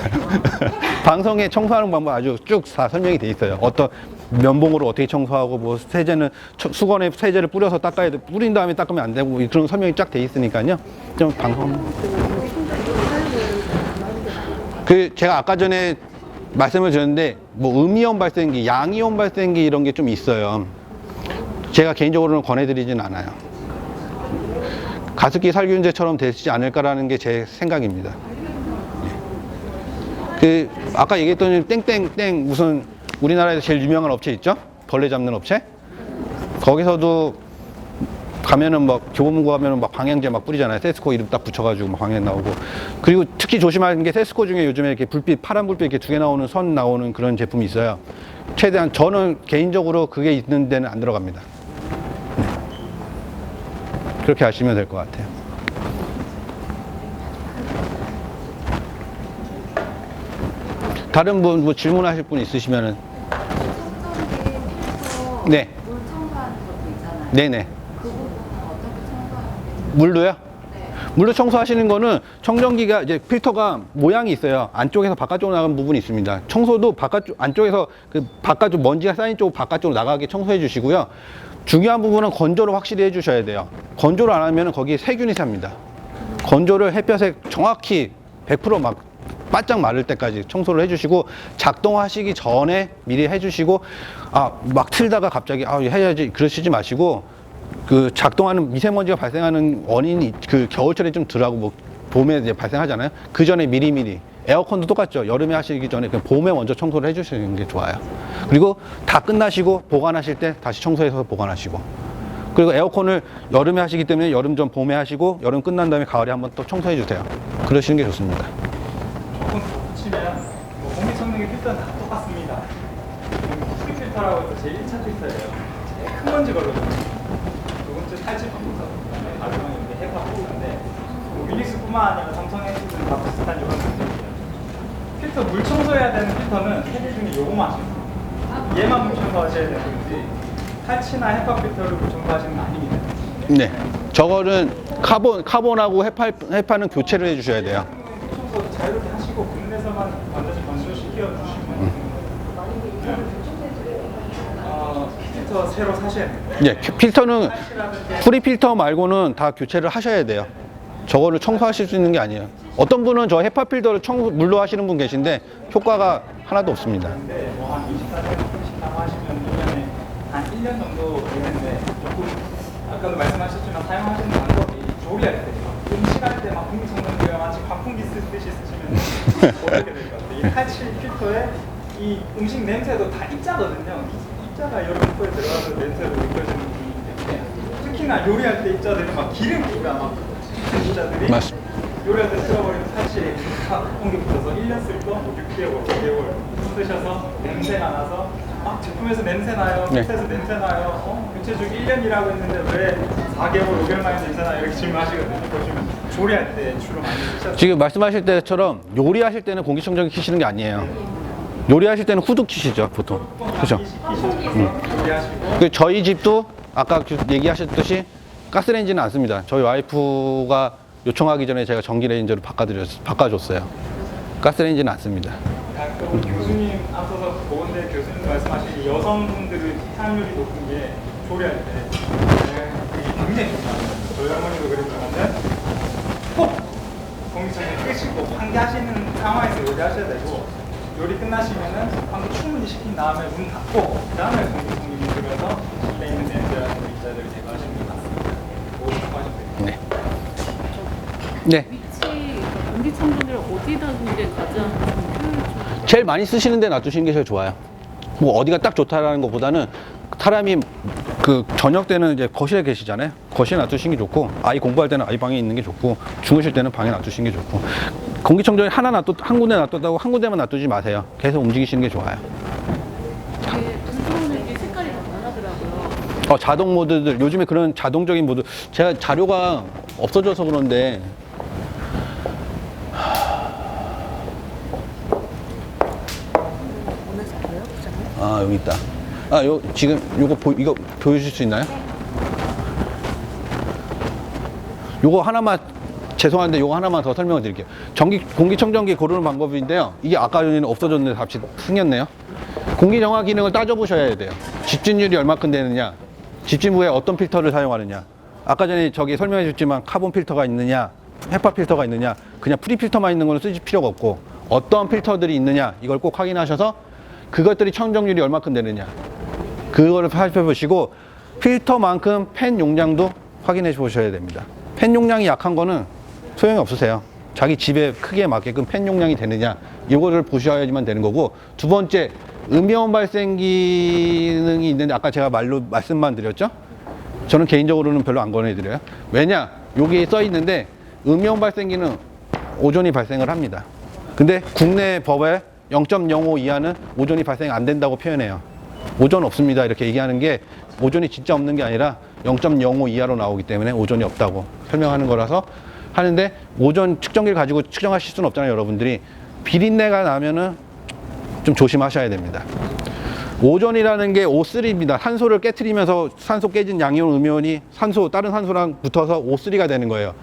방송에 청소하는 방법 아주 쭉 다 설명이 돼 있어요. 어떤 면봉으로 어떻게 청소하고 뭐 세제는 수건에 세제를 뿌려서 닦아야 돼. 뿌린 다음에 닦으면 안 되고 그런 설명이 쫙 돼 있으니까요. 좀 방송. 그 제가 아까 전에 말씀을 드렸는데 뭐 음이온 발생기, 양이온 발생기 이런 게 좀 있어요. 제가 개인적으로는 권해드리진 않아요. 가습기 살균제처럼 되지 않을까라는 게 제 생각입니다. 그 아까 얘기했던 땡땡땡 무슨 우리나라에서 제일 유명한 업체 있죠? 벌레 잡는 업체? 거기서도 가면은 막 교보문고 가면은 막 방향제 막 뿌리잖아요. 세스코 이름 딱 붙여가지고 막 방향 나오고. 그리고 특히 조심하는 게 세스코 중에 요즘에 이렇게 불빛 파란 불빛 이렇게 두 개 나오는 선 나오는 그런 제품이 있어요. 최대한 저는 개인적으로 그게 있는 데는 안 들어갑니다. 네. 그렇게 하시면 될 것 같아요. 다른 분 뭐 질문하실 분 있으시면은. 청소기에서 네. 물 청소하는 것도 있잖아요. 네네. 그 부분은 어떻게 청소하는 게 물로요? 네. 물로 청소하시는 거는 청정기가 이제 필터가 모양이 있어요. 안쪽에서 바깥쪽으로 나가는 부분이 있습니다. 청소도 바깥쪽, 안쪽에서 그 바깥쪽 먼지가 쌓인 쪽 바깥쪽으로 나가게 청소해 주시고요. 중요한 부분은 건조를 확실히 해 주셔야 돼요. 건조를 안 하면 거기에 세균이 삽니다. 건조를 햇볕에 정확히 100%막 바짝 마를 때까지 청소를 해주시고 작동하시기 전에 미리 해주시고 막 틀다가 갑자기 해야지 그러시지 마시고 그 작동하는 미세먼지가 발생하는 원인이 그 겨울철에 좀 덜하고 뭐 봄에 이제 발생하잖아요. 그 전에 미리미리 에어컨도 똑같죠. 여름에 하시기 전에 그냥 봄에 먼저 청소를 해주시는 게 좋아요. 그리고 다 끝나시고 보관하실 때 다시 청소해서 보관하시고 그리고 에어컨을 여름에 하시기 때문에 여름 전 봄에 하시고 여름 끝난 다음에 가을에 한번 또 청소해 주세요. 그러시는 게 좋습니다. 조금 더 붙이면 뭐 공기청정기 필터는 다 똑같습니다. 후리 필터라고 해서 제 1차 필터예요. 제일 큰 먼지 걸거든요. 두 번째 탈취 필터, 그다음에 마지막에 이제 헤파 필터인데 뭐 윌릭스뿐만 아니라 삼성 에이스는 다 비슷한 이런 필터입니다. 필터 물 청소해야 되는 필터는 세 개 중에 요거만 하시면 돼요. 얘만 물 청소하셔야 되는 거지 탈취나 헤파 필터를 물 청소하시는 거 아닙니다. 네. 저거는 카본하고 헤파는 교체를 해 주셔야 돼요. 청소 자유롭게 하시고 국내에서만 건조시켜 주시면 필터 새로 사셔야 돼요. 네, 필터는 프리 필터 말고는 다 교체를 하셔야 돼요. 저거를 청소하실 수 있는 게 아니에요. 어떤 분은 저 헤파 필터를 물로 하시는 분 계신데 효과가 하나도 없습니다. 근데 뭐한 24년 하신다고 하시면 1년에 한 1년 정도 되는데 조금 아까도 말씀하셨지만 사용하시는 방법이 조리할 때 음식할 때 막 공기청정기가 마치 환풍기 쓰듯이 쓰시면 어떻게 될 것 같아요? 이 탈취 필터에 이 음식 냄새도 다 입자거든요. 입자가 여러 코에 들어가서 냄새로 느껴지는 부분이기 때문에 특히나 요리할 때 입자들은 막 기름기가 막 입자들이 맞습니다. 요리할 때 쓸어버리면 탈취에 공기 붙어서 1년 쓸 거 6개월, 9개월 쓰셔서 냄새가 나서 제품에서 냄새 나요, 네. 필터에서 냄새 나요, 교체 중 1년이라고 했는데 왜 4개월, 5개월 만에 냄새 나요? 이렇게 질문하시거든요. 보시면 조리할 때 주로 많이 쓰셔서 지금 말씀하실 때처럼 요리하실 때는 공기청정기 키시는 게 아니에요. 요리하실 때는 후드 키시죠, 보통. 그렇죠? 조리하시고 저희 집도 아까 얘기하셨듯이 가스레인지는 안 씁니다. 저희 와이프가 요청하기 전에 제가 전기레인지로 바꿔줬어요. 가스레인지는 안 씁니다. 가끔 교수님 앞서서 보건대 교수님 말씀하신 여성분들의 사용률이 높은 게 조리할 때 굉장히 좋습니다. 저희 어머니도 그랬지만은 꼭 공기청정기 끄시고 환기하시는 상황에서 요리하셔야 되고 요리 끝나시면은 환기 충분히 시킨 다음에 문 닫고 그 다음에 공기청정기 들어서 실내 있는 냄새나 입자들을 제거하시는 게 맞습니다. 뭐 참고하시면 됩니다. 네. 네. 위치 공기청정기를 어디다 두는 게 가장 효율적이에요? 제일 많이 쓰시는 데 놔두시는 게 제일 좋아요. 뭐 어디가 딱 좋다라는 것보다는 사람이 그 저녁 때는 이제 거실에 계시잖아요. 거실에 놔두시는 게 좋고 아이 공부할 때는 아이 방에 있는 게 좋고 주무실 때는 방에 놔두시는 게 좋고 공기청정기 한 군데 놔뒀다고 한 군데만 놔두지 마세요. 계속 움직이시는 게 좋아요. 이게 불쏘는 게 색깔이 다르더라고요. 자동 모드들 요즘에 그런 자동적인 모드 제가 자료가 없어져서 그런데 오늘 여기 있다. 지금 이거 보여주실 수 있나요? 요거 하나만, 죄송한데 요거 하나만 더 설명을 드릴게요. 공기청정기 고르는 방법인데요. 이게 아까 전에는 없어졌는데 다시 생겼네요. 공기정화 기능을 따져보셔야 돼요. 집진율이 얼마큼 되느냐, 집진 후에 어떤 필터를 사용하느냐. 아까 전에 저기 설명해 줬지만 카본 필터가 있느냐, 헤파 필터가 있느냐, 그냥 프리 필터만 있는 거는 쓰실 필요가 없고 어떤 필터들이 있느냐 이걸 꼭 확인하셔서 그것들이 청정률이 얼마큼 되느냐 그거를 살펴보시고 필터만큼 팬 용량도 확인해 보셔야 됩니다. 팬 용량이 약한 거는 소용이 없으세요. 자기 집에 크기에 맞게끔 팬 용량이 되느냐 이거를 보셔야지만 되는 거고, 두 번째 음이온 발생 기능이 있는데 아까 제가 말씀만 드렸죠. 저는 개인적으로는 별로 안 권해드려요. 왜냐, 여기에 써 있는데 음이온 발생기는 오존이 발생을 합니다. 근데 국내 법에 0.05 이하는 오존이 발생 안 된다고 표현해요. 오존 없습니다 이렇게 얘기하는 게 오존이 진짜 없는 게 아니라 0.05 이하로 나오기 때문에 오존이 없다고 설명하는 거라서 하는데, 오존 측정기를 가지고 측정하실 수는 없잖아요. 여러분들이 비린내가 나면은 좀 조심하셔야 됩니다. 오존이라는 게 O3입니다. 산소를 깨트리면서 산소 깨진 양이온, 음이온이 다른 산소랑 붙어서 O3가 되는 거예요.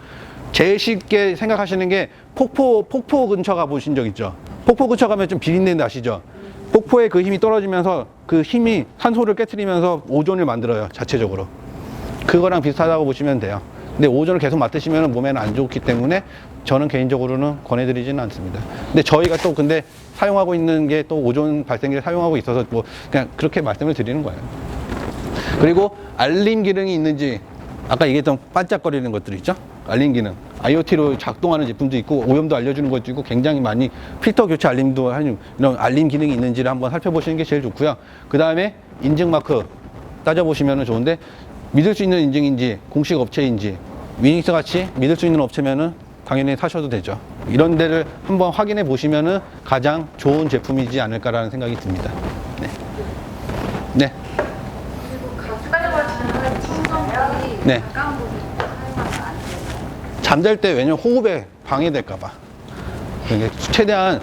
제일 쉽게 생각하시는 게 폭포 근처 가보신 적 있죠? 폭포 근처 가면 좀 비린내 나시죠? 폭포의 그 힘이 떨어지면서 그 힘이 산소를 깨트리면서 오존을 만들어요, 자체적으로. 그거랑 비슷하다고 보시면 돼요. 근데 오존을 계속 맡으시면 몸에는 안 좋기 때문에 저는 개인적으로는 권해드리지는 않습니다. 근데 저희가 또 근데 사용하고 있는 게 또 오존 발생기를 사용하고 있어서 뭐 그냥 그렇게 말씀을 드리는 거예요. 그리고 알림 기능이 있는지, 아까 얘기했던 반짝거리는 것들 있죠? 알림 기능. IoT로 작동하는 제품도 있고 오염도 알려주는 것도 있고 굉장히 많이 필터 교체 알림도 하는 이런 알림 기능이 있는지를 한번 살펴보시는 게 제일 좋고요. 그 다음에 인증 마크 따져보시면 좋은데, 믿을 수 있는 인증인지 공식 업체인지 위닉스 같이 믿을 수 있는 업체면은 당연히 사셔도 되죠. 이런 데를 한번 확인해 보시면은 가장 좋은 제품이지 않을까라는 생각이 듭니다. 네. 네. 그리고 가스가스가 청정기 네. 가까운 곳에 사용하면 안 돼요. 잠잘 때 왜냐면 호흡에 방해될까봐. 그러니까 최대한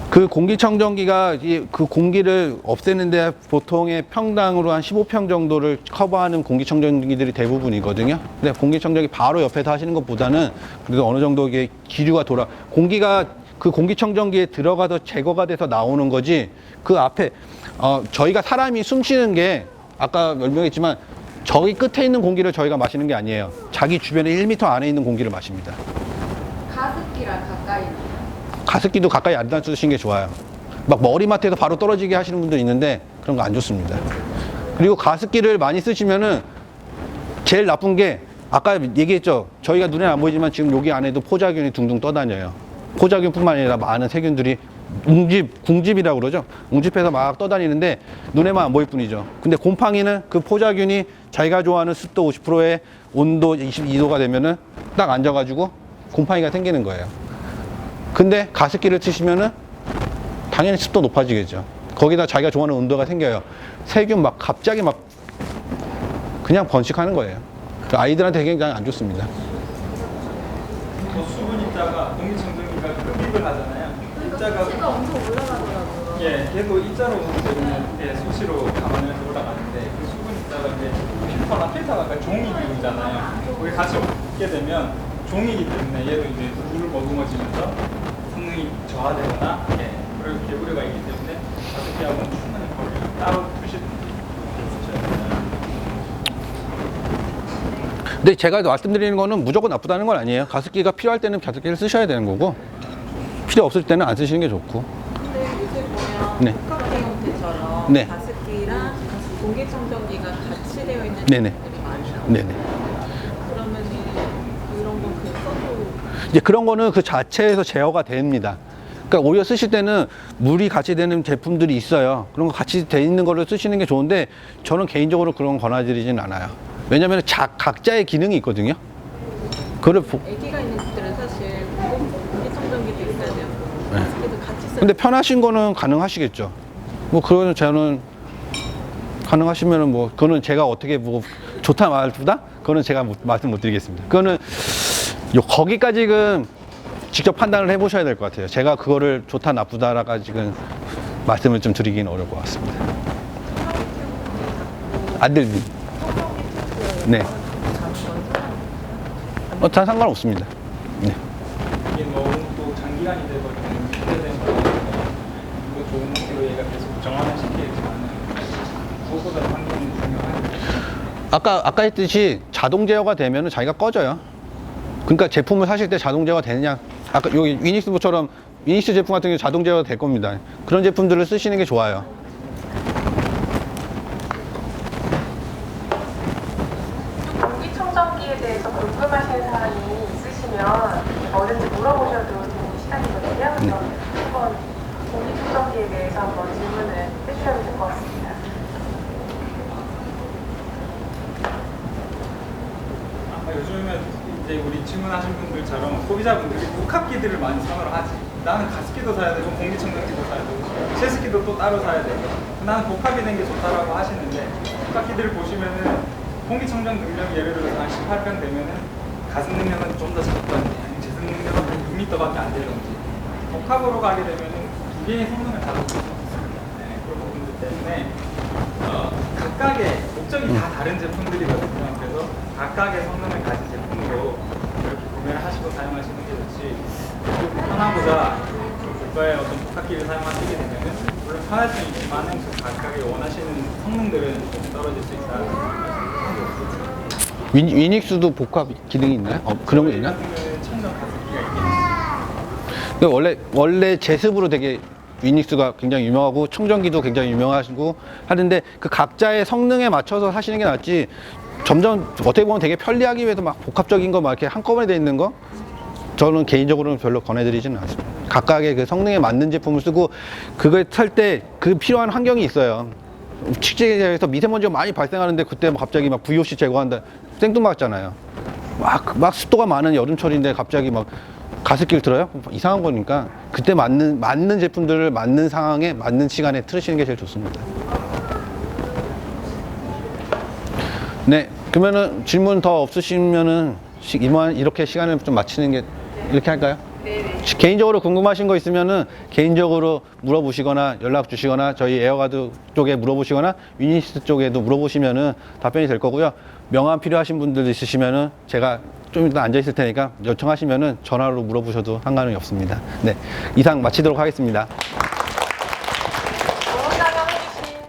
그 공기청정기가 그 공기를 없애는데 보통의 평당으로 한 15평 정도를 커버하는 공기청정기들이 대부분이거든요. 근데 공기청정기 바로 옆에서 하시는 것보다는 그래도 어느 정도 이게 기류가 공기가 그 공기청정기에 들어가서 제거가 돼서 나오는 거지, 그 앞에 저희가 사람이 숨 쉬는 게 아까 설명했지만 저기 끝에 있는 공기를 저희가 마시는 게 아니에요. 자기 주변에 1m 안에 있는 공기를 마십니다. 가습기랑 가까이 가습기도 가까이 안 놔두시는 게 좋아요. 막 머리맡에서 바로 떨어지게 하시는 분도 있는데 그런 거 안 좋습니다. 그리고 가습기를 많이 쓰시면은 제일 나쁜 게 아까 얘기했죠. 저희가 눈에 안 보이지만 지금 여기 안에도 포자균이 둥둥 떠다녀요. 포자균뿐만 아니라 많은 세균들이 궁집이라고 그러죠. 웅집해서 막 떠다니는데 눈에만 안 보일 뿐이죠. 근데 곰팡이는 그 포자균이 자기가 좋아하는 습도 50%에 온도 22도가 되면은 딱 앉아가지고 곰팡이가 생기는 거예요. 근데 가습기를 트시면은 당연히 습도 높아지겠죠. 거기다 자기가 좋아하는 온도가 생겨요. 세균 막 갑자기 막 그냥 번식하는 거예요. 아이들한테 굉장히 안 좋습니다. 수분 입자가 공기청정기가 흡입을 하잖아요. 입자가 수치가 엄청 올라가더라고요. 예, 계속 입자로 예, 수시로 감안해서 올라가는데 그 수분 입자가 이제 필터가 종이 기능이잖아요. 거기 같이 붙게 되면 종이기 때문에 얘도 이제 물을 머금어지면서 성능이 저하되거나 예, 그리고 개구리가 있기 때문에 가습기하고는 충분히 거리를 따로 두셔야 됩니다. 근데 제가 말씀드리는 거는 무조건 나쁘다는 건 아니에요. 가습기가 필요할 때는 가습기를 쓰셔야 되는 거고, 필요 없을 때는 안 쓰시는 게 좋고. 근데 요새 보면 네. 복합형 형태처럼 네. 가습기랑 공기청정기가 같이 되어 있는 네네. 제품들이 많아요. 네네. 그러면 그런 거 그 써도 이제 그런 거는 그 자체에서 제어가 됩니다. 그러니까 오히려 쓰실 때는 물이 같이 되는 제품들이 있어요. 그런 거 같이 돼 있는 거를 쓰시는 게 좋은데 저는 개인적으로 그런 거 권해드리진 않아요. 왜냐면 각자의 기능이 있거든요. 그걸 애기가 있는 집들은 사실 공기청정기도 있어야 되고 네. 가습기도 같이 써야 근데 편하신 거는 가능하시겠죠. 뭐 그거는 저는 가능하시면은 뭐 그거는 제가 어떻게 뭐 좋다 말보다 그거는 제가 말씀 못 드리겠습니다. 그거는 거기까지는 직접 판단을 해보셔야 될 것 같아요. 제가 그거를 좋다 나쁘다라고 지금 말씀을 좀 드리기는 어려울 것 같습니다. 안 들리. 네. 다 상관없습니다. 네. 이게 너무 또 장기간이 돼버리면 기대되는 거라서 이거 좋은 목표로 얘가 계속 정화는 시키겠지만 무엇보다 환경이 중요하니까. 아까 했듯이 자동 제어가 되면은 자기가 꺼져요. 그러니까 제품을 사실 때 자동 제어가 되느냐. 아까 여기 위닉스처럼 위닉스 제품 같은 경우 자동 제어가 될 겁니다. 그런 제품들을 쓰시는 게 좋아요. 공기청정기에 대해서 궁금하신 사항이 있으시면 뭐든지 물어보셔도 되는 시간이거든요. 그래서 한번 공기청정기에 대해서 한번 질문을 해주셔도 될 것 같습니다. 요즘에 이제 우리 질문하신 분들처럼 소비자분들이 복합기들을 많이 선호를 하지. 나는 가습기도 사야 되고 공기청정기도 사야 되고 세습기도 또 따로 사야 되고 나는 복합이 된 게 좋다라고 하시는데 복합기들을 보시면은 공기청정 능력이 예를 들어서 한 18평 되면은 가습 능력은 좀 더 작던지 아니면 제습 능력은 한 6m밖에 안 되던지 복합으로 가게 되면은 두 개의 성능을 다 갖고 있습니다. 네, 그런 부분들 때문에 각각의 목적이 다 다른 제품들이거든요. 그래서 각각의 성능을 가진 제품으로 이렇게 구매를 하시고 사용하시는 게 좋지. 하나보다 고가의 어떤 복합기를 사용하시게 되면은 물론 편할 수 있지만은 그 각각의 원하시는 성능들은 좀 떨어질 수 있다. 위닉스도 복합 기능이 있나요? 그런 거 있나? 청정 가습기가 있긴 원래 제습으로 되게 위닉스가 굉장히 유명하고 청정기도 굉장히 유명하시고 하는데 그 각자의 성능에 맞춰서 하시는 게 낫지. 점점 어떻게 보면 되게 편리하기 위해서 막 복합적인 거 막 이렇게 한꺼번에 돼 있는 거 저는 개인적으로는 별로 권해드리지는 않습니다. 각각의 그 성능에 맞는 제품을 쓰고 그걸 살 때 그 필요한 환경이 있어요. 축제에서 미세먼지가 많이 발생하는데 그때 막 갑자기 막 VOC 제거한다 생뚱맞잖아요. 막 습도가 많은 여름철인데 갑자기 막 가습기를 틀어요? 이상한 거니까 그때 맞는 제품들을 맞는 상황에 맞는 시간에 틀으시는 게 제일 좋습니다. 네, 그러면은 질문 더 없으시면은 이렇게 시간을 좀 마치는 게 이렇게 할까요? 네네. 개인적으로 궁금하신 거 있으면은 개인적으로 물어보시거나 연락 주시거나 저희 에어가드 쪽에 물어보시거나 위니스 쪽에도 물어보시면은 답변이 될 거고요. 명함 필요하신 분들 있으시면은 제가 좀 이따 앉아 있을 테니까 요청하시면은 전화로 물어보셔도 상관이 없습니다. 네, 이상 마치도록 하겠습니다.